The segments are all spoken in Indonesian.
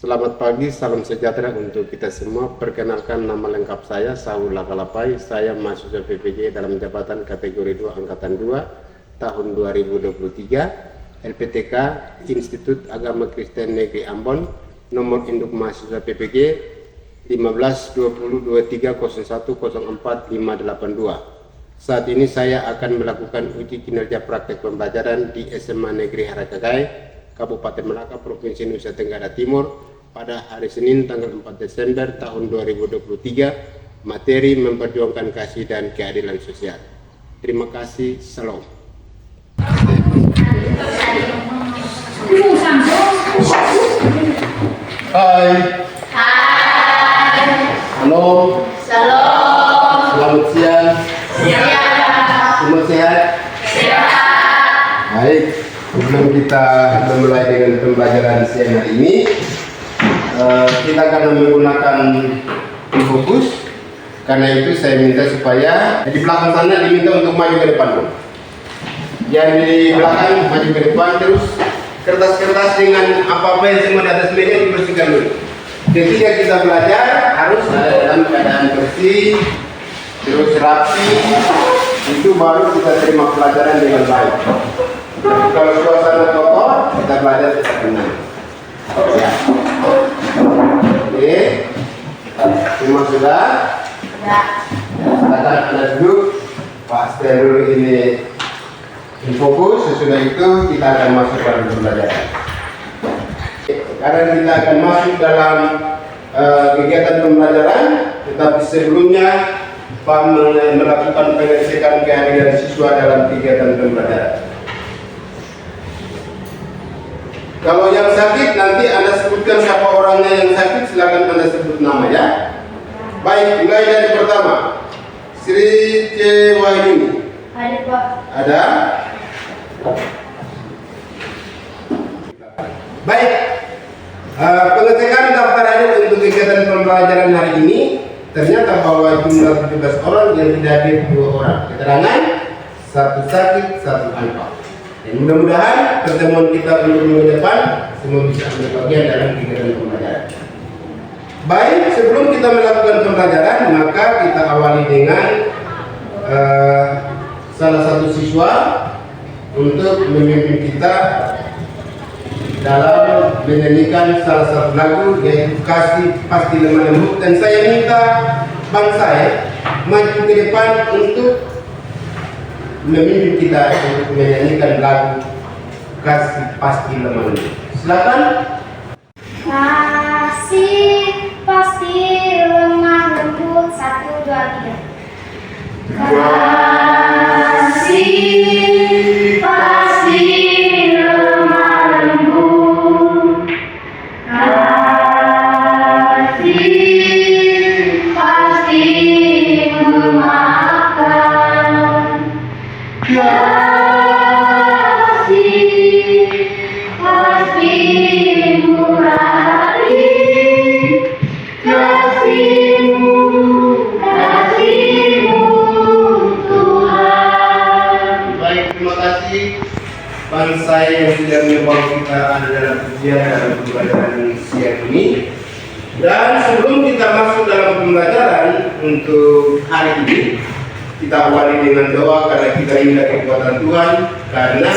Selamat pagi, salam sejahtera untuk kita semua. Perkenalkan, nama lengkap saya Saul Lakalapai. Saya mahasiswa PPG dalam jabatan kategori 2 angkatan 2 tahun 2023, LPTK Institut Agama Kristen Negeri Ambon. Nomor induk mahasiswa PPG 15202301048582. Saat ini saya akan melakukan uji kinerja praktek pembelajaran di SMA Negeri Harakagai, Kabupaten Melaka, Provinsi Nusa Tenggara Timur pada hari Senin tanggal 4 Desember tahun 2023. Materi memperjuangkan kasih dan keadilan sosial. Terima kasih. Salam. Hai. Halo. Shalom. Selamat siang. Siap. Semua sehat? Siap. Baik. Sebelum kita memulai dengan pembelajaran siang hari ini, kita akan menggunakan fokus. Karena itu saya minta supaya di belakang sana diminta untuk maju ke depan. Yang di belakang maju ke depan, terus kertas-kertas dengan apa-apa yang semua di atas meja dibersihkan dulu. Ketika kita belajar harus ada dalam keadaan bersih, terus rapi, itu baru kita terima pelajaran dengan baik. Kalau suasana kotor, kita belajar tidak tenang. Ya. Oke, semua sudah? Ya. Silakan Anda duduk. Pak Sterul ini fokus. Sesudah itu kita akan masuk dalam pembelajaran. Karena kita akan masuk dalam kegiatan pembelajaran, tetapi sebelumnya Pak melakukan pengecekan kehadiran siswa dalam kegiatan pembelajaran. Kalau yang sakit nanti Anda sebutkan siapa orangnya yang sakit, silakan Anda sebut nama ya. Baik, mulai dari pertama. Sri C. Wahyuni. Ada Pak. Ada? Baik. Pengecekan daftar hadir untuk kegiatan pembelajaran hari ini ternyata bahwa jumlah 17 orang yang tidak hadir 2 orang. Keterangan, 1 sakit, 1 tanpa. Dan mudah-mudahan pertemuan kita untuk minggu depan semua bisa ambil bagian dalam kegiatan pembelajaran. Baik, sebelum kita melakukan pembelajaran, maka kita awali dengan salah satu siswa untuk memimpin kita dalam menyanyikan salah satu lagu, yaitu Kasih Pasti Lemah Lembut. Dan saya minta Bang saya maju ke depan untuk memimpin kita untuk menyanyikan lagu Kasih Pasti Lemah Lembut. Silakan. Kasih pasti lemah lembut. 1, 2, 3. Kasih pasti lemah lembut. Kasih pasti memaafkan. Kasih pasti murah hati. Kasih-Mu Tuhan. Baik, terima kasih bangsa yang sudah membawa kita ada dalam ujian dalam pembelajaran siang ini. Dan sebelum kita masuk dalam pembelajaran untuk hari ini, kita awali dengan doa karena kita minta kekuatan Tuhan. Karena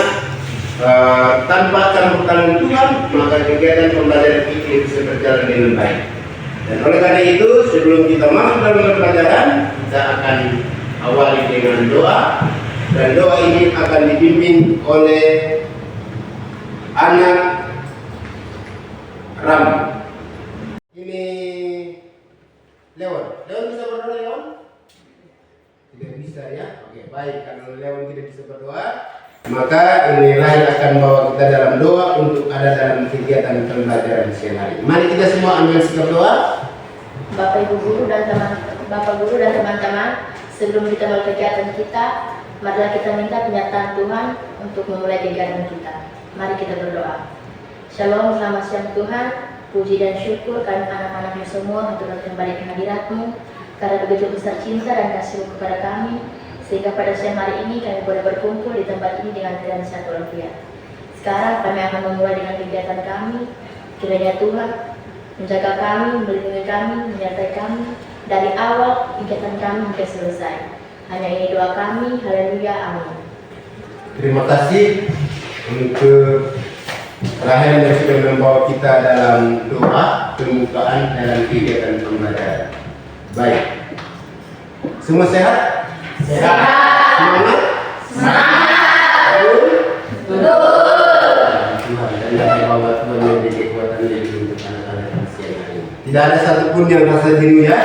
tanpa campur tangan Tuhan, maka kegiatan pembelajaran ini bisa berjalan dengan baik. Dan oleh karena itu, sebelum kita masuk dalam pembelajaran, kita akan awali dengan doa. Dan doa ini akan dipimpin oleh anak Ram. Ini Leon. Leon bisa berdoa, Leon? Tidak bisa ya? Oke, baik. Kalau Leon tidak bisa berdoa, maka inilah yang akan bawa kita dalam doa untuk ada dalam kegiatan pembelajaran siang hari. Mari kita semua ambil sikap doa. Bapak Guru dan teman-teman, sebelum kita mulai kegiatan kita, marilah kita minta penyertaan Tuhan untuk memulai kegiatan kita. Mari kita berdoa. Shalom, selamat siang Tuhan. Puji dan syukur karena anak-anak-Mu semua untuk kembali ke hadirat-Mu, karena begitu besar cinta dan kasih-Mu kepada kami, sehingga pada siang hari ini kami boleh berkumpul di tempat ini dengan keadaan sehat walafiat. Sekarang kami akan memulai dengan kegiatan kami. Kiranya Tuhan menjaga kami, melindungi kami, menyertai kami dari awal kegiatan kami hingga selesai. Hanya ini doa kami, haleluya, amin. Terima kasih untuk Rahel yang sudah membawa kita dalam doa pembukaan dalam kegiatan pembelajaran. Baik, semua sehat? Sehat. Semangat? Semangat. Betul. Tuhan dan yang bawa Tuhan memberi kekuatan lebih untuk anak-anak yang siang hari ini. Tidak ada satupun yang rasa jenuh ya,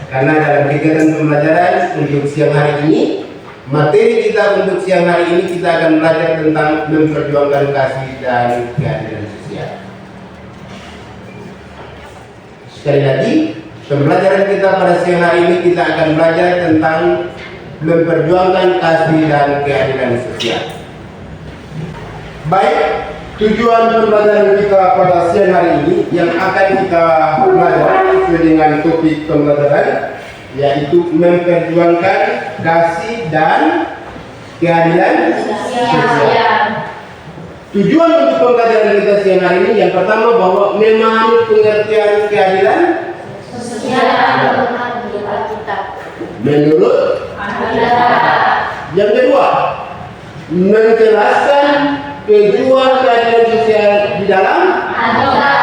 karena dalam kegiatan pembelajaran untuk siang hari ini, materi kita untuk siang hari ini kita akan belajar tentang memperjuangkan kasih dan keadilan sosial. Sekali lagi, pembelajaran kita pada siang hari ini kita akan belajar tentang memperjuangkan kasih dan keadilan sosial. Baik, tujuan pembelajaran kita pada siang hari ini yang akan kita belajar sesuai dengan topik pembelajaran, yaitu memperjuangkan kasih dan keadilan sosial. Tujuan untuk pembelajaran kita siang hari ini yang pertama bahwa memahami pengertian keadilan Sosial menurut Alkitab. menurut yang kedua, menjelaskan tujuan keadilan sosial di dalam Alkitab.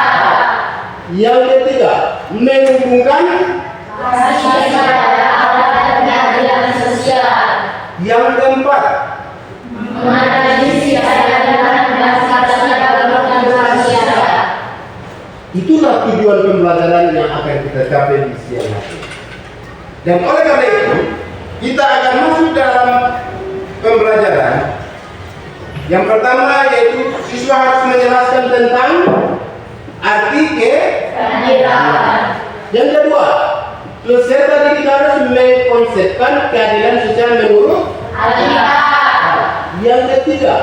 yang ketiga, menghubungkan Kasih pada Allah dan keadilan sosial. yang keempat, Mengadili keadilan dan kasih dalam manusia. itulah tujuan pembelajaran yang akan kita capai di siang hari. Dan oleh karena itu, kita akan masuk dalam pembelajaran. Yang pertama yaitu siswa harus menjelaskan tentang arti Keadilan. Yang kedua, peserta didik harus mengkonsepkan keadilan sosial menurut Alkitab. Yang ketiga,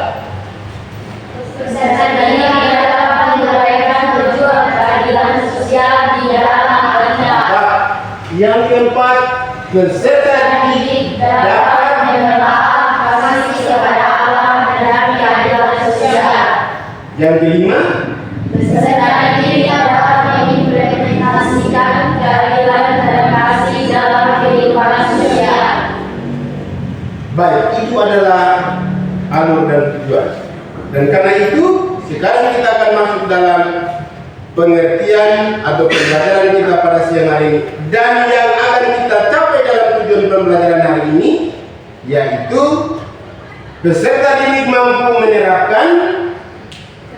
Peserta didik dapat menguraikan tujuan keadilan sosial di dalam Alkitab. yang keempat, peserta didik Didik dapat menelaah kasih kepada Allah dan keadilan sosial. yang kelima, Peserta didik dapat mengimplementasikan keadilan dan kasih dalam kehidupan sosial. baik, itu adalah alur dan tujuan. Dan karena itu, sekarang kita akan masuk dalam pengertian atau pembelajaran kita pada siang hari ini. Dan yang akan kita capai dalam tujuan pembelajaran hari ini, yaitu peserta didik mampu menerapkan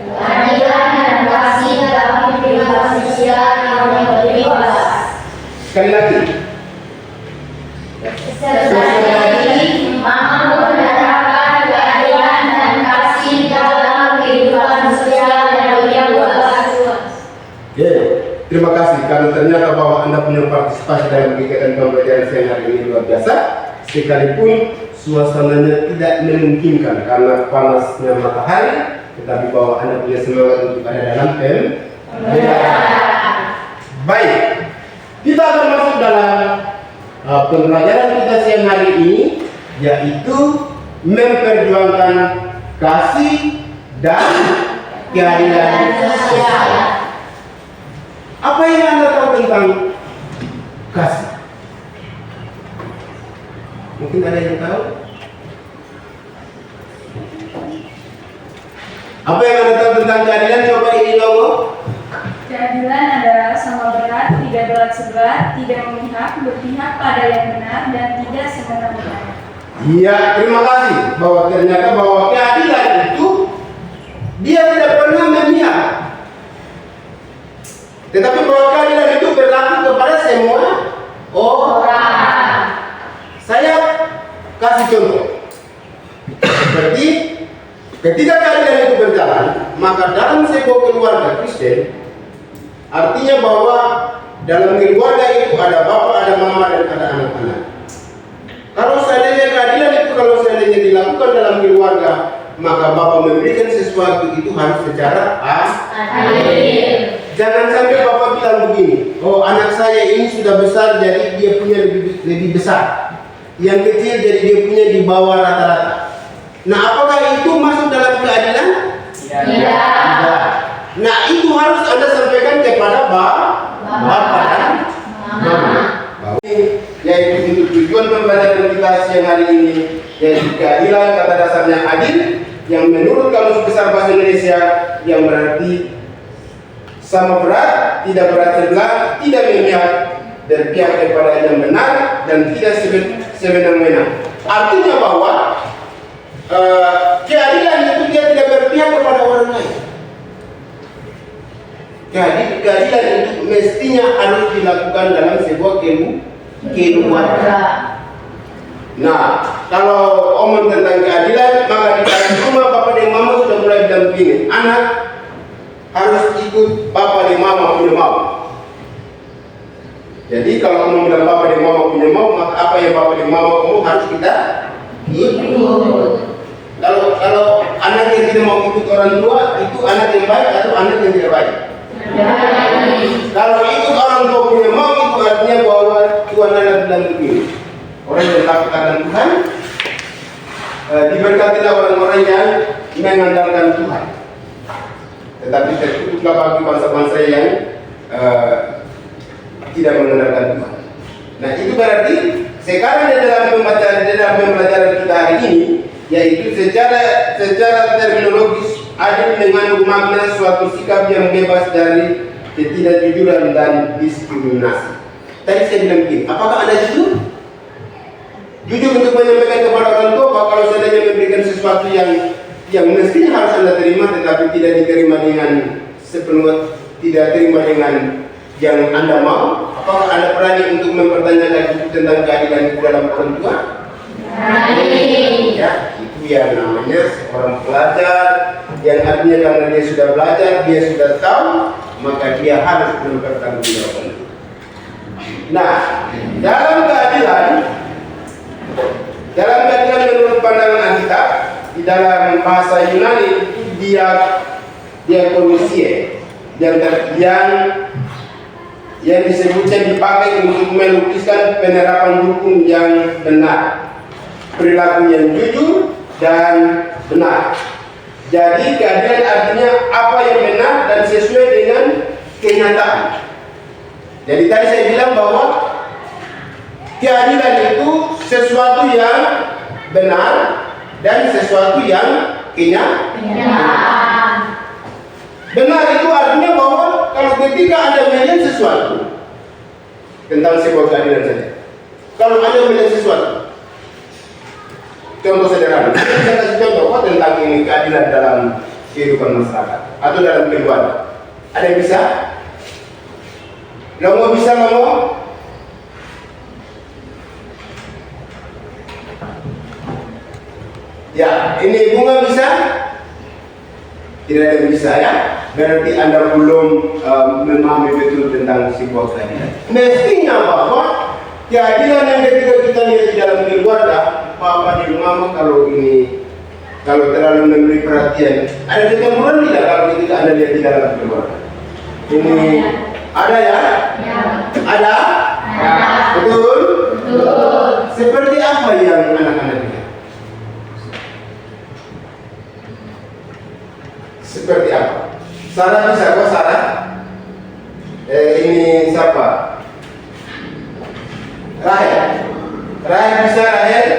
Keadilan dan kasih dalam kehidupan sosial yang bebas. sekali lagi, Peserta didik mampu menerapkan keadilan dan kasih dalam kehidupan sosial yang bebas. ya, terima kasih karena ternyata bahwa Anda punya partisipasi dalam kegiatan pembelajaran siang hari ini luar biasa, sekalipun suasananya tidak memungkinkan karena panasnya matahari, tetapi bahwa Anda punya semangat untuk ada dalam pembelajaran. Baik, kita akan masuk dalam pembelajaran kita siang hari ini, yaitu memperjuangkan kasih dan keadilan sosial. Apa yang Anda tahu tentang kasih? Mungkin ada yang tahu? Apa yang Anda tahu tentang keadilan? Coba ini logo. Keadilan adalah sama berat, tidak berat sebelah, tidak memihak, berpihak pada yang benar, dan tidak semena-mena. Iya, terima kasih. Bahwa ternyata bahwa keadilan itu dia tidak pernah memihak. Tetapi bahwa keadilan itu berlaku kepada semua orang. Saya kasih contoh. Seperti ketika keadilan itu berjalan, maka dalam sebuah keluarga Kristen, artinya bahwa dalam keluarga itu ada bapak, ada mama, dan ada anak-anak. Kalau seandainya keadilan itu kalau seandainya dilakukan dalam keluarga, maka bapak memberikan sesuatu itu harus secara adil. Jangan sampai bapak bilang begini, oh anak saya ini sudah besar jadi dia punya lebih besar, yang kecil jadi dia punya di bawah rata-rata. Nah, apakah itu masuk dalam keadilan? Tidak. Nah, itu harus Anda sampaikan kepada bapak. Bapak dan Mama. Yaitu untuk tujuan pembelajaran kita siang hari ini, yaitu keadilan kata dasarnya adil, yang menurut Kamus Besar Bahasa Indonesia yang berarti sama berat, tidak berat sebelah, tidak memihak, berpihak kepada yang benar dan tidak sewenang-wenang. Artinya bahwa keadilan itu dia tidak berpihak kepada orang lain. Keadilan itu mestinya harus dilakukan dalam sebuah keluarga. Nah, kalau omong tentang keadilan, maka di dalam rumah bapak dan mama sudah mulai bilang begini, anak harus ikut bapak dan mama punya mau. Jadi kalau kamu bilang bapak dan mama punya mau, maka apa yang bapak dan mama kamu harus kita ikut. Kalau anak yang tidak mau ikut orang tua, itu anak yang baik atau anak yang tidak baik? Kalau ikut orang tua punya mau, itu artinya bahwa Tuhan ada bilang begini, orang yang takut akan Tuhan diberkatilah orang-orang yang mengandalkan Tuhan. Tetapi tertutup bagi bangsa-bangsa yang tidak mengandalkan Tuhan. Nah, itu berarti sekarang di dalam pembelajaran kita hari ini, yaitu secara terminologis adil mengandung makna suatu sikap yang bebas dari ketidakjujuran dan diskriminasi. Tadi saya bilang begini, apakah Anda jujur? Jujur untuk menyampaikan kepada orang tua bahwa kalau seandainya memberikan sesuatu yang mestinya harus Anda terima, tetapi tidak diterima dengan sepenuh, tidak terima dengan yang Anda mau. Apakah Anda berani untuk mempertanyakan tentang keadilan itu dalam orang tua? Ya, itu yang namanya seorang pelajar, yang artinya karena dia sudah belajar, dia sudah tahu, maka dia harus mempertanggungjawabkan itu. Nah, dalam keadilan menurut pandangan Alkitab, di dalam bahasa Yunani diakonosia yang disebutnya dipakai untuk melukiskan penerapan hukum yang benar, perilaku yang jujur dan benar. Jadi keadilan artinya apa yang benar dan sesuai dengan kenyataan. Jadi tadi saya bilang bahwa keadilan itu sesuatu yang benar dan sesuatu yang kenyataan. Benar itu artinya bahwa kalau ketika Anda melihat sesuatu tentang sebuah keadilan saja, kalau Anda melihat sesuatu, contoh sederhana, saya kasih contoh tentang ini keadilan dalam kehidupan masyarakat atau dalam keluarga. Ada yang bisa? Lomo bisa lomo? Ya, ini bunga bisa? Tidak ada yang bisa ya. Berarti Anda belum memahami betul tentang sebuah keadilan. Mestinya bahwa keadilan yang ketika kita lihat di dalam keluarga, papa dan mama kalau terlalu memberi perhatian, ada kecemburuan tidak kalau ketika Anda lihat di dalam keluarga? Ini ada ya? Ada? Betul? Seperti apa yang anak-anak lihat? Seperti apa? Sarah bisa kok Sarah? Ini siapa? Rahel bisa Rahel?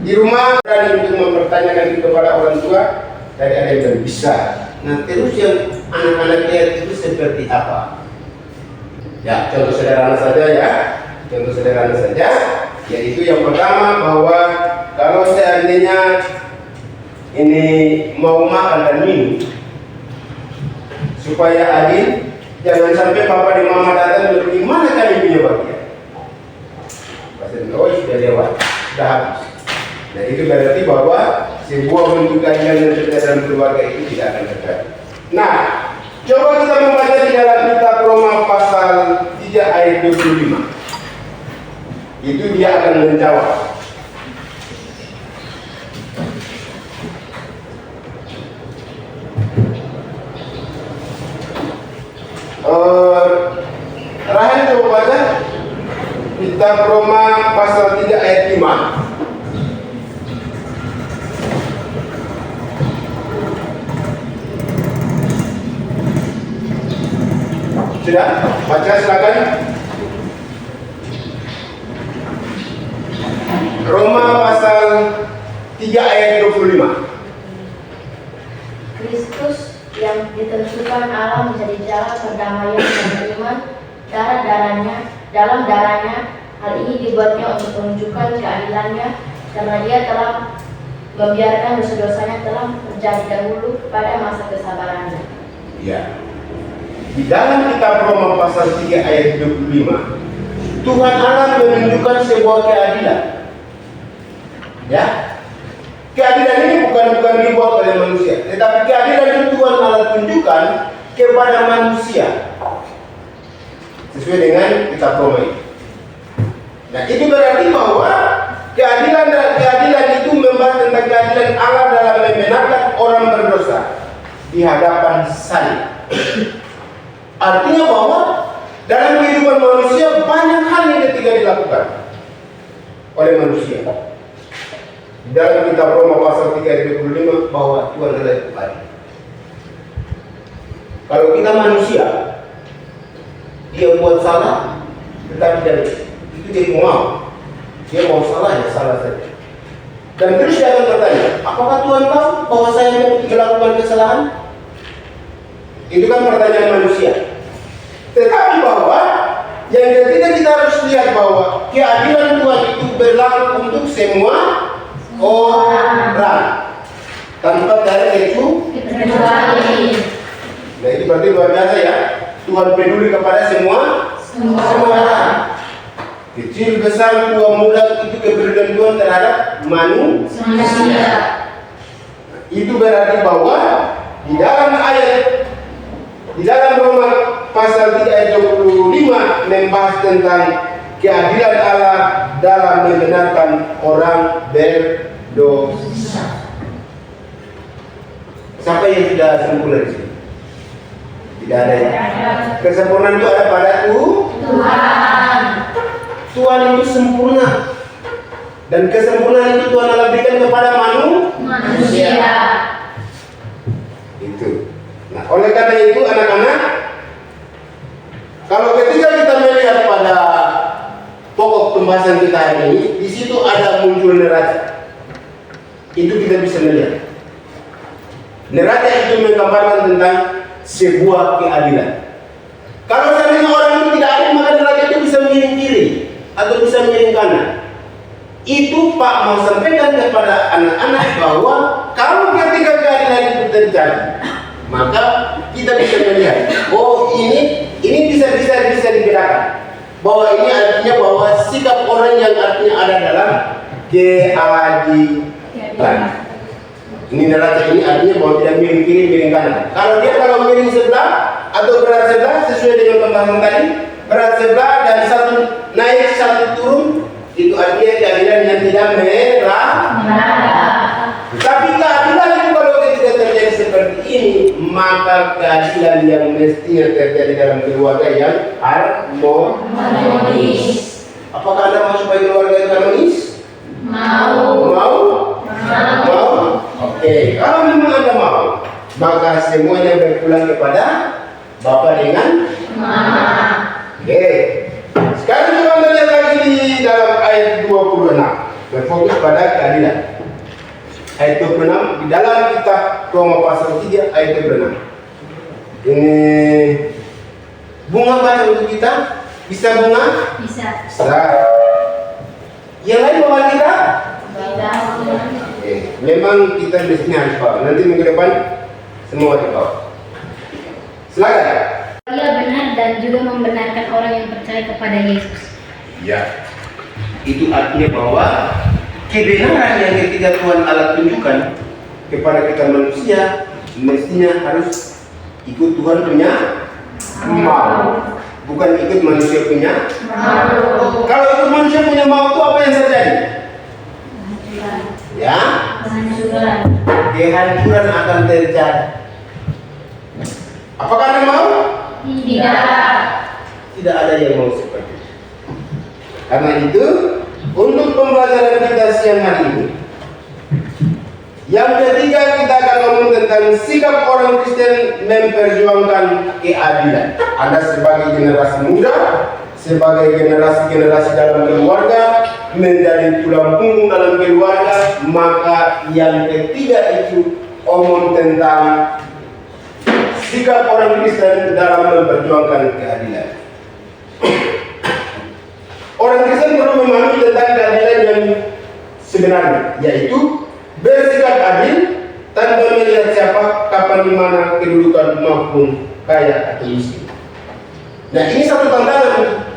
Di rumah berani untuk mempertanyakan kepada orang tua, dari ada yang bisa. Nah terus yang anak-anak lihat itu seperti apa? Ya contoh sederhana saja ya. Contoh sederhana saja, yaitu yang pertama bahwa kalau seandainya ini mau makan dan minum supaya adil, jangan sampai papa dan mama datang dan gimana kami punya bagian. Pasti sudah lewat, sudah habis. Nah itu berarti bahwa sebuah bentuk keadilan yang terjadi dalam keluarga itu tidak akan terjadi. Nah, coba kita membaca di dalam kitab Roma pasal 3 ayat 25. Itu dia akan menjawab. Rahel coba baca kitab Roma pasal 3 ayat 5. Sudah? Baca silakan. Roma pasal 3 ayat 25. Kristus yang ditentukan Allah menjadi jalan perdamaian dan iman dalam darahnya. Hal ini dibuatnya untuk menunjukkan keadilannya karena dia telah membiarkan dosa-dosanya telah terjadi dahulu pada masa kesabarannya. Ya. Di dalam kitab Roma pasal 3 ayat 25, Tuhan Allah menunjukkan sebuah keadilan. Ya. Keadilan ini bukan dibuat oleh manusia, tetapi keadilan itu Tuhan Allah tunjukkan kepada manusia sesuai dengan kitab Roma ini. Nah, itu berarti bahwa keadilan itu membahas tentang keadilan Allah dalam membenarkan orang berdosa di hadapan salib. Artinya bahwa dalam kehidupan manusia banyak hal yang ketika dilakukan oleh manusia. Dalam kitab Roma pasal 3 ayat 25 bahwa Tuhan adalah itu adil. Kalau kita manusia, dia buat salah, tetapi itu dia mau. Dia mau salah ya salah saja. Dan terus dia akan bertanya, apakah Tuhan tahu bahwa saya melakukan kesalahan? Itu kan pertanyaan manusia. Tetapi bahwa yang ketiga kita harus lihat bahwa keadilan Tuhan itu berlaku untuk semua orang tanpa dari itu kecuali. Nah, itu berarti luar biasa ya. Tuhan peduli kepada semua orang. Kecil, besar, tua, muda, itu kepedulian Tuhan terhadap manusia. Itu berarti bahwa di dalam Roma pasal 3 ayat 25 membahas tentang keadilan Allah dalam membenarkan orang berdosa. Siapa yang sudah sempurna di sini? Tidak ada ya. Kesempurnaan itu ada pada Tuhan. Tuhan itu sempurna. Dan kesempurnaan itu Tuhan Allah berikan kepada manusia. Itu. Nah, oleh karena itu anak-anak, kalau ketika kita melihat pada pokok pembahasan kita hari ini, di situ ada muncul neraca. Itu kita bisa melihat. Neraca itu menggambarkan tentang sebuah keadilan. Kalau seandainya orang itu tidak adil, maka neraca itu bisa miring kiri atau bisa miring kanan. Itu Pak mau sampaikan kepada anak-anak bahwa kalau ketika keadilan itu terjadi, maka kita bisa melihat, oh ini bisa dibedakan. Bahwa ini artinya bahwa sikap orang yang artinya ada dalam keadilan. Ini neraca ini artinya bahwa tidak miring kiri, miring kanan. Kalau miring sebelah atau berat sebelah sesuai dengan pembahasan tadi, berat sebelah dan satu naik satu turun, itu artinya keadilan yang tidak merata. Tapi keadilan itu kalau tidak terjadi seperti ini, maka keadilan yang mestinya terjadi dalam keluarga yang harmonis. Apakah Anda mau supaya keluarga yang harmonis? Mau? Oke. Kalau memang Anda mau, maka semuanya berpulang kepada Bapak dengan Mama. Oke. Sekarang coba Anda lihat lagi di dalam ayat 26. Berfokus pada keadilan. Ayat 26 di dalam kitab Roma pasal 3 ayat 26. Ini bunga baca untuk kita. Bisa bunga? Bisa. Yang lain bawa kita? Memang kita mestinya harus bawa. Nanti minggu depan semua dibawa. Silakan. Dia benar dan juga membenarkan orang yang percaya kepada Yesus. Ya. Itu artinya bahwa kebenaran yang ketika Tuhan Allah tunjukkan kepada kita manusia mestinya harus ikut Tuhan punya mau, bukan ikut manusia punya mau. Kalau ikut manusia punya mau itu apa yang terjadi? Ya, kehancuran akan terjadi. Apakah Anda mau? Tidak ada yang mau seperti itu. Karena itu, untuk pembelajaran kita siang hari ini, yang ketiga kita akan ngomong tentang sikap orang Kristen memperjuangkan keadilan. Anda sebagai generasi muda, sebagai generasi dalam keluarga, menjadi tulang punggung dalam keluarga, maka yang ketiga itu omong tentang sikap orang Kristen dalam memperjuangkan keadilan. Orang Kristen perlu memahami tentang keadilan yang sebenarnya, yaitu bersikap adil tanpa melihat siapa, kapan, di mana kedudukan maupun kaya atau miskin. Nah, ini satu tantangan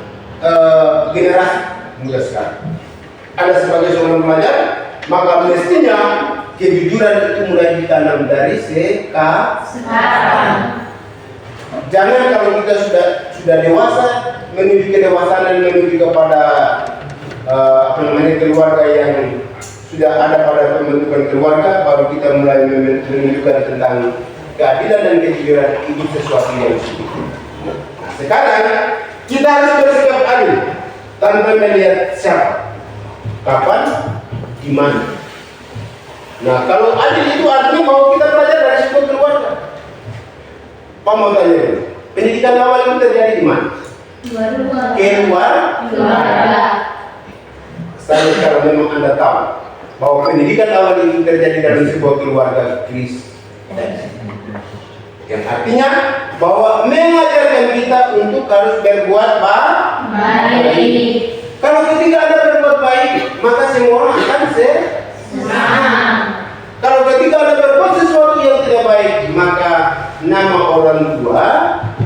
generasi muda sekarang. Anda sebagai seorang pelajar, maka mestinya kejujuran itu mulai ditanam dari sekarang. Jangan kalau kita sudah dewasa, menuju kedewasaan dan menuju kepada keluarga yang sudah ada pada pembentukan keluarga, baru kita mulai menunjukkan tentang keadilan dan kejujuran itu sesuatu yang sulit. Nah, sekarang kita harus bersikap adil tanpa melihat siapa, kapan, di mana. Nah, kalau adil itu artinya bahwa kita belajar dari sebuah keluarga. Pak mau tanya, pendidikan awal itu terjadi di mana? Keluarga. Saya kalau memang Anda tahu bahwa pendidikan awal itu terjadi dalam sebuah keluarga Kristen, yang artinya bahwa mengajarkan kita untuk harus berbuat baik. Kalau ketika Anda berbuat baik, maka semua orang akan senang. Kalau ketika Anda berbuat sesuatu yang tidak baik, maka nama orang tua,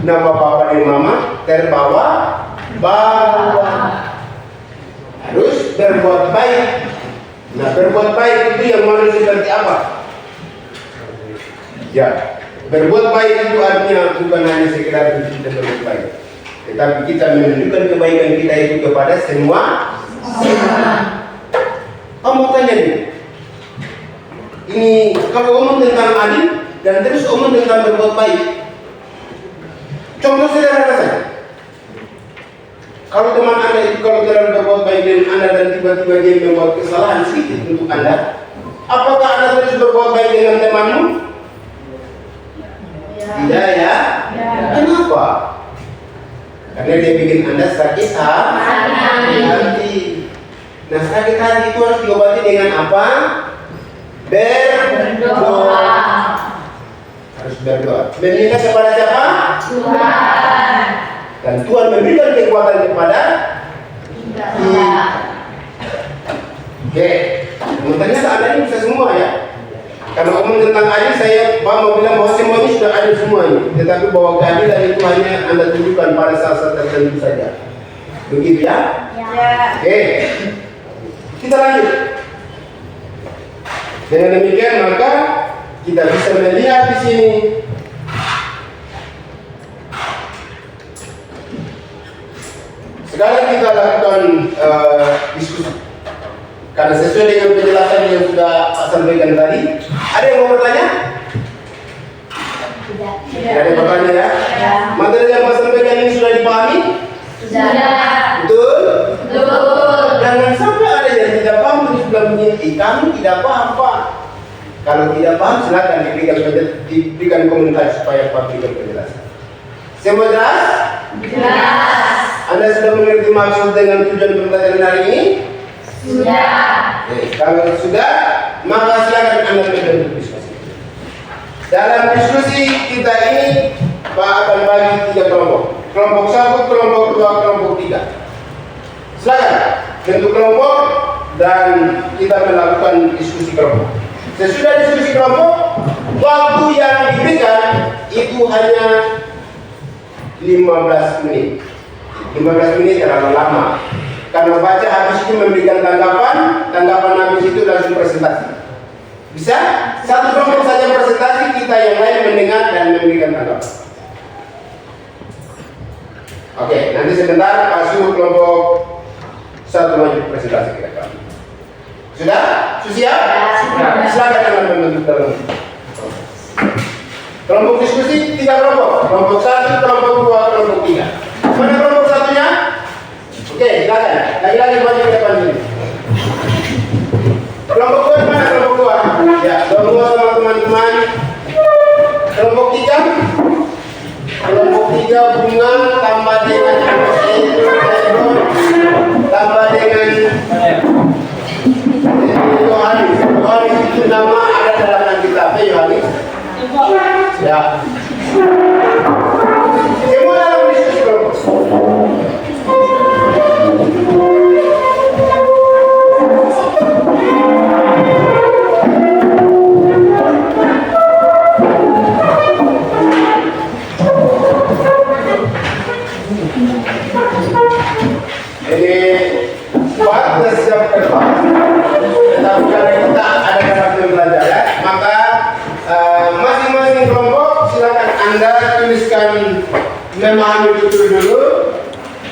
nama bapak dan mama terbawa. Harus berbuat baik. Nah, berbuat baik itu yang mana seperti apa? Ya, berbuat baik itu artinya bukan hanya sekedar kita berbuat baik, tetapi kita menunjukkan kebaikan kita itu kepada semua. Kamu tanya nih, ini kalau ngomong tentang adil dan terus ngomong tentang berbuat baik, contoh sederhana saja. Kalau teman Anda itu kalau dalam berbuat baik dengan Anda dan tiba-tiba dia membuat kesalahan sedikit untuk Anda, apakah Anda terus berbuat baik dengan temanmu? Tidak ya? Kenapa? Karena dia bikin Anda sakit hati. Nah, sakit hati itu harus diobati dengan apa? Berdoa. Harus berdoa. Meminta kepada siapa? Tuhan. Dan Tuhan memberikan kekuatan kepada kita. Oke, ternyata Anda ini bisa semua ya. Karena ngomong tentang adil, saya mau bilang bahwa semuanya sudah adil semuanya. Tetapi bahwa keadilan itu hanya Anda tunjukkan pada saat-saat tertentu saja. Begitu ya? Ya. Oke, kita lanjut. Dengan demikian maka kita bisa melihat di sini sekarang kita lakukan diskusi. Karena sesuai dengan penjelasan yang sudah saya sampaikan tadi, ada yang mau bertanya? Tidak. Tidak ada yang bertanya ya? Materi yang saya sampaikan ini sudah dipahami? Sudah. Betul? Betul. Jangan sampai ada yang tidak paham terus bilang begini, kamu tidak paham Pak. Kalau tidak paham silakan diberikan komentar supaya Pak berikan penjelasan. Semua jelas? Jelas. Anda sudah mengerti maksud dengan tujuan pembelajaran hari ini? Sudah. Kalau sudah, maka silakan Anda berdiskusi. Dalam diskusi kita ini, Pak akan bagi 3 kelompok. Kelompok 1, kelompok 2, kelompok 3. Silakan bentuk kelompok dan kita melakukan diskusi kelompok. Sesudah diskusi kelompok, waktu yang diberikan itu hanya 15 menit. 15 menit terlalu lama. Karena baca habis itu memberikan tanggapan habis itu langsung presentasi. Bisa? Satu kelompok saja presentasi, kita yang lain mendengar dan memberikan tanggapan. Oke, nanti sebentar Pak suruh kelompok 1 maju presentasi kira-kira. Sudah? Siap? Silakan teman membentuk dalam. Kelompok diskusi 3 kelompok. Kelompok 1, kelompok 2, kelompok 3. Mana kelompok satunya? Oke, silakan. Lagi-lagi maju ke depan sini. Kelompok 2 mana kelompok 2? Ya, kelompok 2 sama teman-teman 3 bunga tambah dengan tambah dengan Yohanes. Yohanes itu nama ada dalam Alkitab. Yohanes. Ya. Semua dalam diskusi kelompok. Jadi buat siap kerja. Tetapi kalau kita ada dalam pembelajaran, maka masing-masing kelompok silakan Anda tuliskan memahami betul dulu.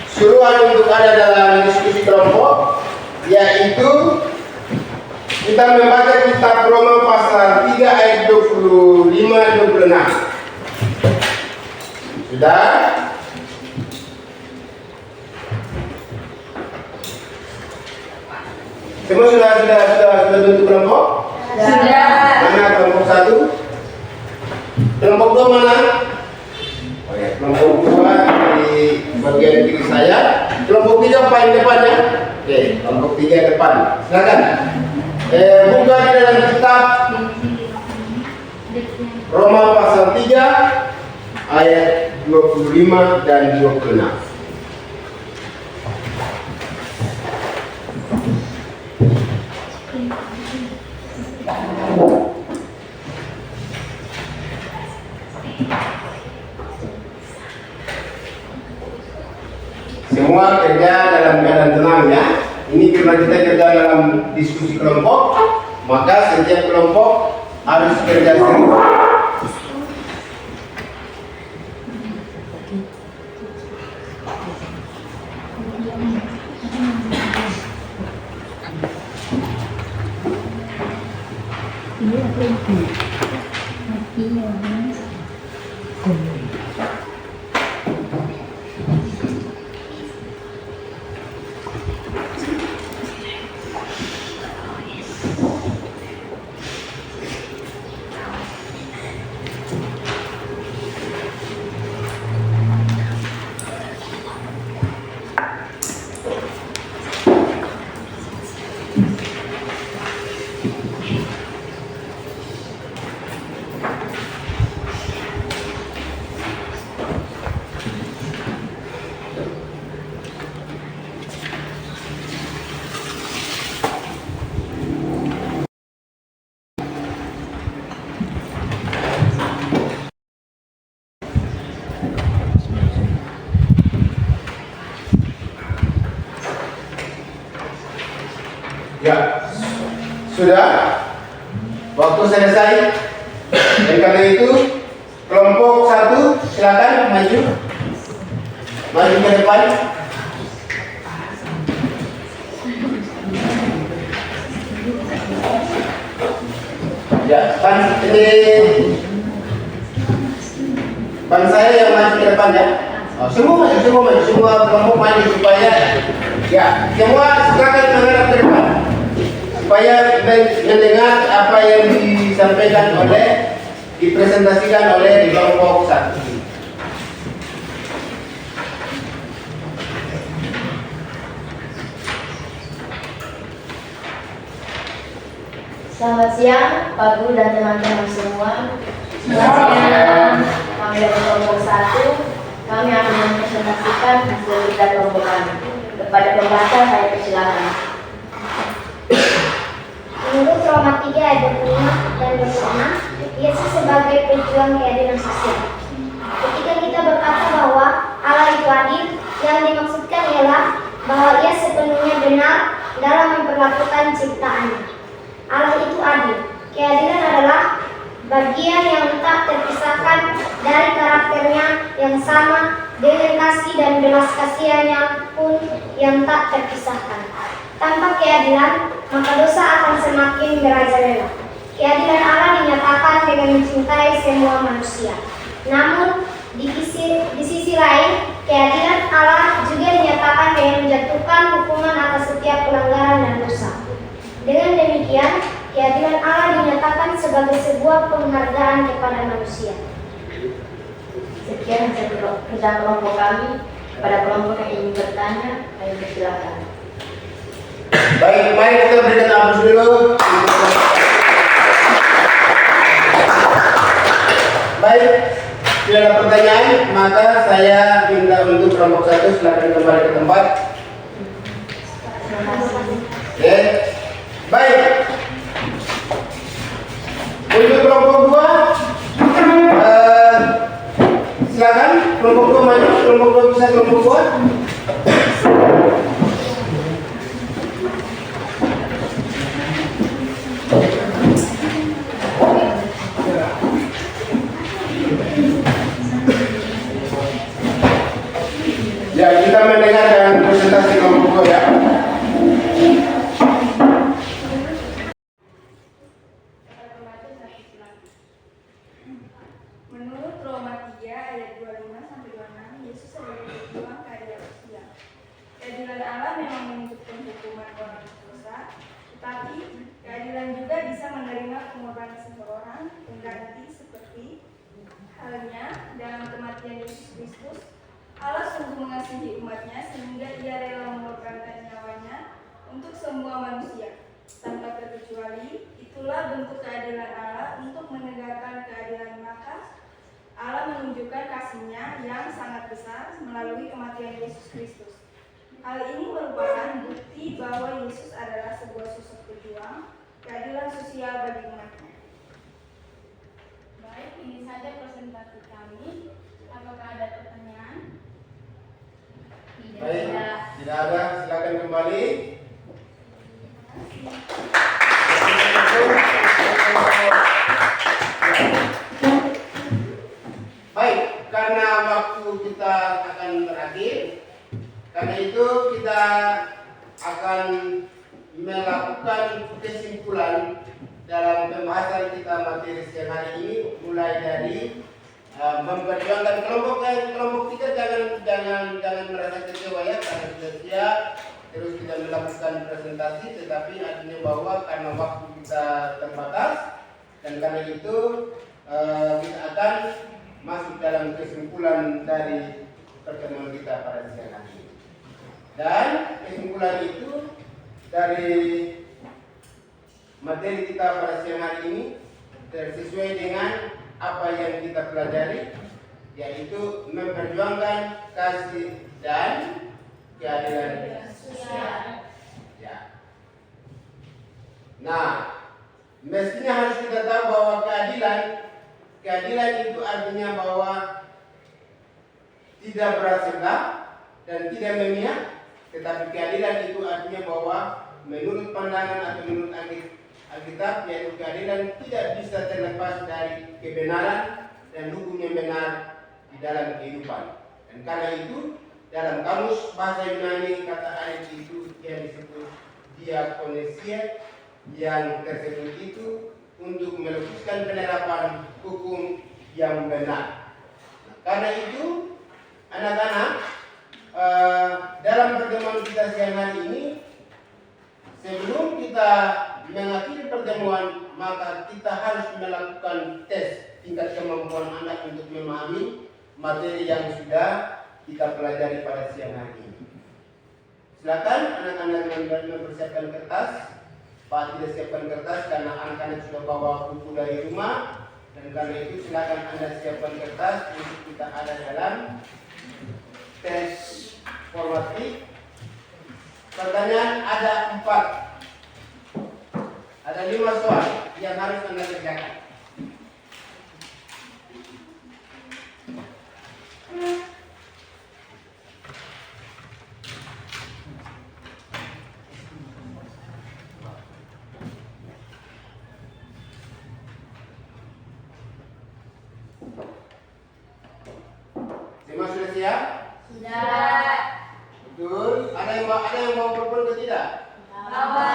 Suruhan untuk ada dalam diskusi kelompok, yaitu kita membaca kitab Roma pasal 3 ayat 25-26. Sudah? Semua sudah bentuk kelompok? Sudah. Mana kelompok 1? Kelompok 2 mana? Oh ya, kelompok 2 di bagian kiri saya. Kelompok 3 paling depannya. Oke, kelompok 3 depan. Silakan. Buka di dalam kitab Roma pasal 3 ayat 25 dan 26. Semua kerja dalam keadaan tenang ya. Ini karena kita kerja dalam diskusi kelompok, maka setiap kelompok harus kerja serius. Ya, sudah. Waktu selesai. Dan karena itu kelompok 1 silakan maju ke depan. Ya, ban saya yang maju ke depan ya. Semua kelompok maju supaya ya semua silakan menghadap ke depan. Supaya mendengar apa yang dipresentasikan oleh kelompok 1. Selamat siang, Pak Guru dan teman-teman semua. Selamat siang. Kami dari kelompok 1, kami akan mempresentasikan hasil kita kelompok kami. Kepada pembaca saya persilakan. Menurut Roma 3 ayat 25 dan 26, Yesus sebagai pejuang keadilan sosial. Ketika kita berkata bahwa Allah itu adil, yang dimaksudkan ialah bahwa Ia sepenuhnya benar dalam memperlakukan ciptaannya. Allah itu adil. Keadilan adalah bagian yang tak terpisahkan dari karakternya yang sama, dengan kasih dan belas kasihannya pun yang tak terpisahkan. Tanpa keadilan, maka dosa akan semakin merajalela. Keadilan Allah dinyatakan dengan mencintai semua manusia. Namun, di sisi lain, keadilan Allah juga dinyatakan dengan menjatuhkan hukuman atas setiap pelanggaran dan dosa. Dengan demikian, keadilan Allah dinyatakan sebagai sebuah penghargaan kepada manusia. Sekian kerjaan kelompok kami. Kepada kelompok yang ingin bertanya, kami persilakan. Baik, mari kita berikan aplaus dulu. Baik, tidak ada pertanyaan, maka saya minta untuk kelompok 1 silakan kembali ke tempat. Oke, baik. Untuk kelompok 2, silakan kelompok 2 maju, kelompok 2 bisa kelompok 2. Ya, kita mendengarkan presentasi kelompok 2 ya. Menurut Roma 3 ayat 25-26, Yesus sebagai pejuang keadilan sosial. Keadilan Allah memang menuntutkan hukuman orang berdosa, tetapi keadilan juga bisa menerima pengorbanan seseorang pengganti seperti halnya dalam kematian Yesus Kristus. Allah sungguh mengasihi umatnya sehingga ia rela mengorbankan nyawanya untuk semua manusia tanpa terkecuali. Itulah bentuk keadilan Allah untuk menegakkan keadilan. Maka Allah menunjukkan kasih-Nya yang sangat besar melalui kematian Yesus Kristus. Hal ini merupakan bukti bahwa Yesus adalah sebuah sosok pejuang keadilan sosial bagi umatnya. Baik, ini saja presentasi kami. Apakah ada pertanyaan? Baik, tidak ada, silakan kembali. Baik, karena waktu kita akan berakhir, karena itu kita akan melakukan kesimpulan dalam pembahasan kita materi siang hari ini, mulai dari memperjuangkan kelompok 3 jangan merasa kecewa ya, karena sudah siap terus kita melakukan presentasi, tetapi artinya bahwa karena waktu kita terbatas dan karena itu kita akan masuk dalam kesimpulan dari pertemuan kita pada siang hari ini. Dan kesimpulan itu dari materi kita pada siang hari ini sesuai dengan apa yang kita pelajari, yaitu memperjuangkan kasih dan keadilan sosial. Ya. Nah, mestinya harus kita tahu bahwa keadilan itu artinya bahwa tidak bersebelah dan tidak memihak, tetapi keadilan itu artinya bahwa menurut pandangan atau menurut Alkitab, yaitu keadilan tidak bisa terlepas dari kebenaran dan hukum yang benar di dalam kehidupan. Dan karena itu dalam kamus bahasa Yunani kata adil itu yang disebut diakonesia, yang tersebut itu untuk melukiskan penerapan hukum yang benar. Karena itu anak-anak, dalam pertemuan kita siang hari ini, sebelum kita mengakhiri pertemuan, maka kita harus melakukan tes tingkat kemampuan anak untuk memahami materi yang sudah kita pelajari pada siang hari ini. Silakan anak-anak yang mempersiapkan kertas. Pak tidak siapkan kertas karena anak-anak sudah bawa buku dari rumah, dan karena itu silakan Anda siapkan kertas untuk kita ada dalam tes formatif. Pertanyaan ada 4. Ada 5 soal yang harus Anda kerjakan. Semua sudah siap? Sudah. Betul. Ada yang mau berpon atau tidak? Bawa.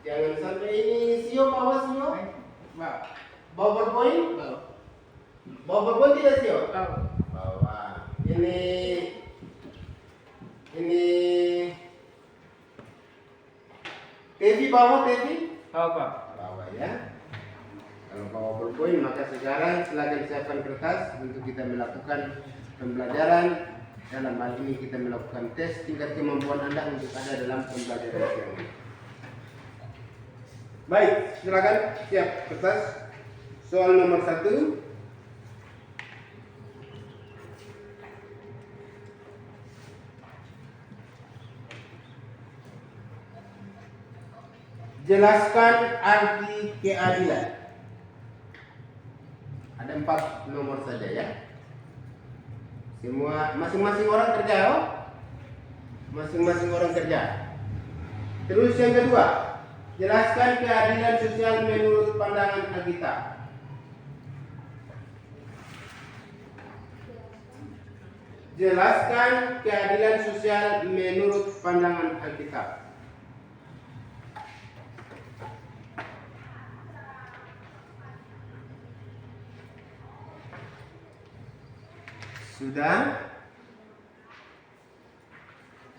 Jangan sampai ini sio bawa sio. Bawa berpoin? Bawa berpoin tidak sio? Bawa. Ini TV bawa TV? Apa? Bawa ya. Kalau bawa berpoin PowerPoint, maka sekarang silakan siapkan kertas untuk kita melakukan pembelajaran. Dalam hal ini kita melakukan tes tingkat kemampuan Anda untuk ada dalam pembelajaran siang ini. Baik, silakan siap kertas. Soal nomor 1. Jelaskan arti keadilan. Ada 4 nomor saja ya. Semua masing-masing orang kerja, oh? Masing-masing orang kerja. Terus yang kedua, jelaskan keadilan sosial menurut pandangan Alkitab. Jelaskan keadilan sosial menurut pandangan Alkitab. Sudah.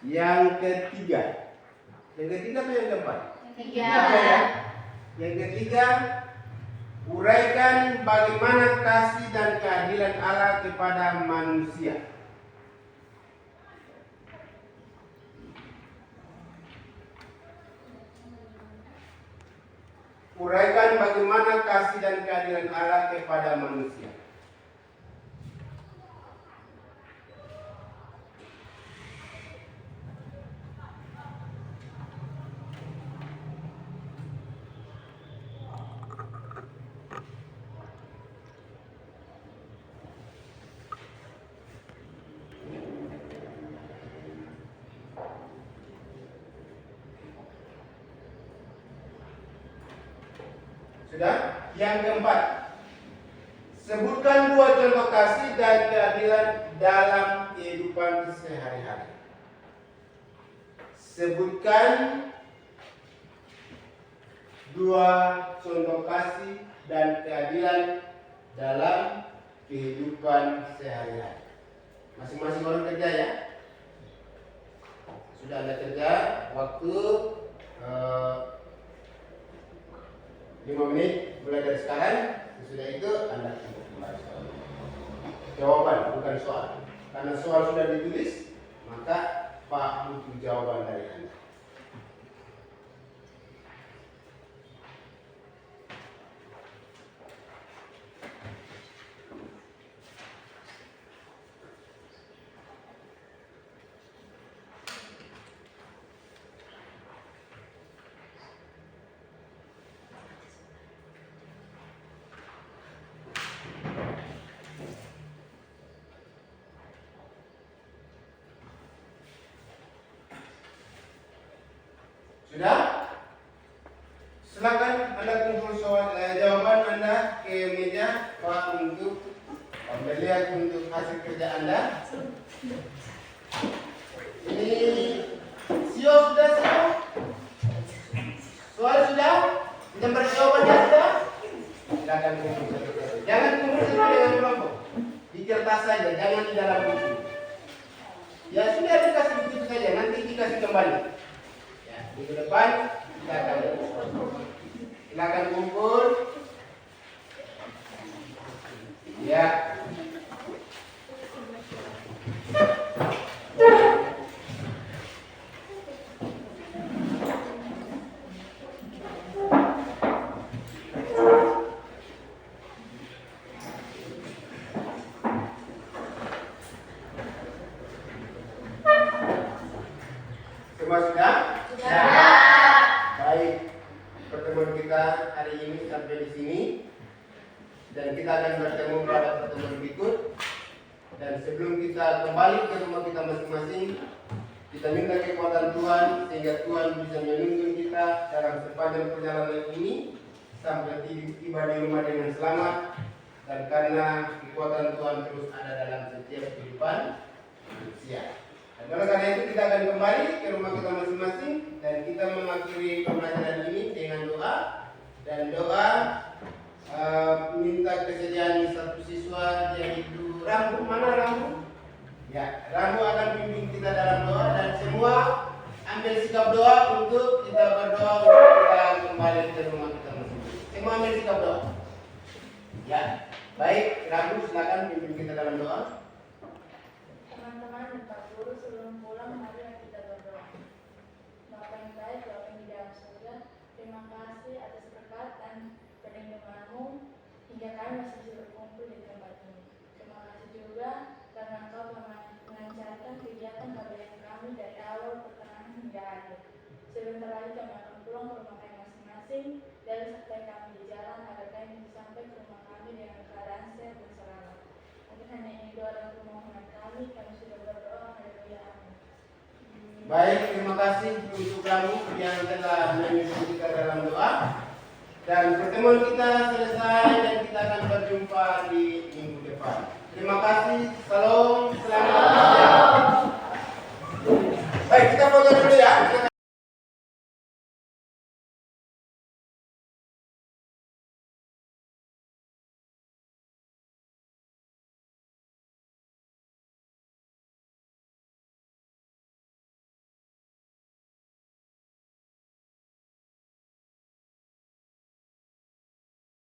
Yang ketiga. Yang ketiga atau yang keempat? Tiga. Ya. Yang ketiga, uraikan bagaimana kasih dan keadilan Allah kepada manusia. Uraikan bagaimana kasih dan keadilan Allah kepada manusia. Sudah? Yang keempat, sebutkan 2 contoh kasih dan keadilan dalam kehidupan sehari-hari. Sebutkan 2 contoh kasih dan keadilan dalam kehidupan sehari-hari. Masing-masing orang kerja ya. Sudah Anda kerja, waktu 5 menit mulai dari sekarang. Sesudah itu Anda kembali jawaban, bukan soal. Karena soal sudah ditulis, maka Pak butuh jawaban dari Anda. Sudah? Silakan Anda kumpul jawaban Anda ke meja Pak untuk melihat untuk hasil kerja Anda. Ini siap sudah siap? Soal sudah? Gambar jawabannya sudah? Silakan kumpul satu-satu. Jangan kumpul semua dengan kelompok. Di kertas saja, jangan di dalam buku. Ya sudah dikasih begitu saja, nanti dikasih kembali. Minggu depan kita akan silakan kumpul. Ya. Semua sudah? Baik, pertemuan kita hari ini sampai di sini dan kita akan bertemu pada pertemuan berikut. Dan sebelum kita kembali ke rumah kita masing-masing, kita minta kekuatan Tuhan sehingga Tuhan bisa menuntun kita dalam sepanjang perjalanan ini sampai tiba di rumah dengan selamat. Dan karena kekuatan Tuhan terus ada dalam setiap kehidupan manusia. Oleh karena itu kita akan kembali ke rumah kita masing-masing dan kita mengakhiri pembelajaran ini dengan doa. Dan doa minta kesediaan satu siswa yaitu Rambu. Mana Rambu? Ya, Rambu akan bimbing kita dalam doa dan semua ambil sikap doa untuk kita berdoa untuk kita kembali ke rumah kita masing-masing. Semua ambil sikap doa. Ya, baik, Rabu silakan pimpin kita dalam doa. Teman-teman dan Pak Guru, sebelum pulang mari kita berdoa. Bapa yang baik, Bapa yang di dalam surga, terima kasih atas berkat dan perlindungan-Mu hingga kami masih bisa berkumpul di tempat ini. Terima kasih juga karena Engkau telah melancarkan kegiatan KBM kami dari awal pertengahan hingga akhir. Sebentar lagi kami akan pulang ke rumah kami masing-masing dan sertai kami di jalan agar kami bisa sampai ke rumah kami dengan keadaan sehat dan selamat. Mungkin hanya ini doa dan permohonan kami sudah berdoa. Haleluya. Amin. Baik, terima kasih untuk kamu yang telah menyusul kita dalam doa. Dan pertemuan kita selesai dan kita akan berjumpa di minggu depan. Terima kasih. Salam. Selamat siang. Baik, kita foto dulu ya.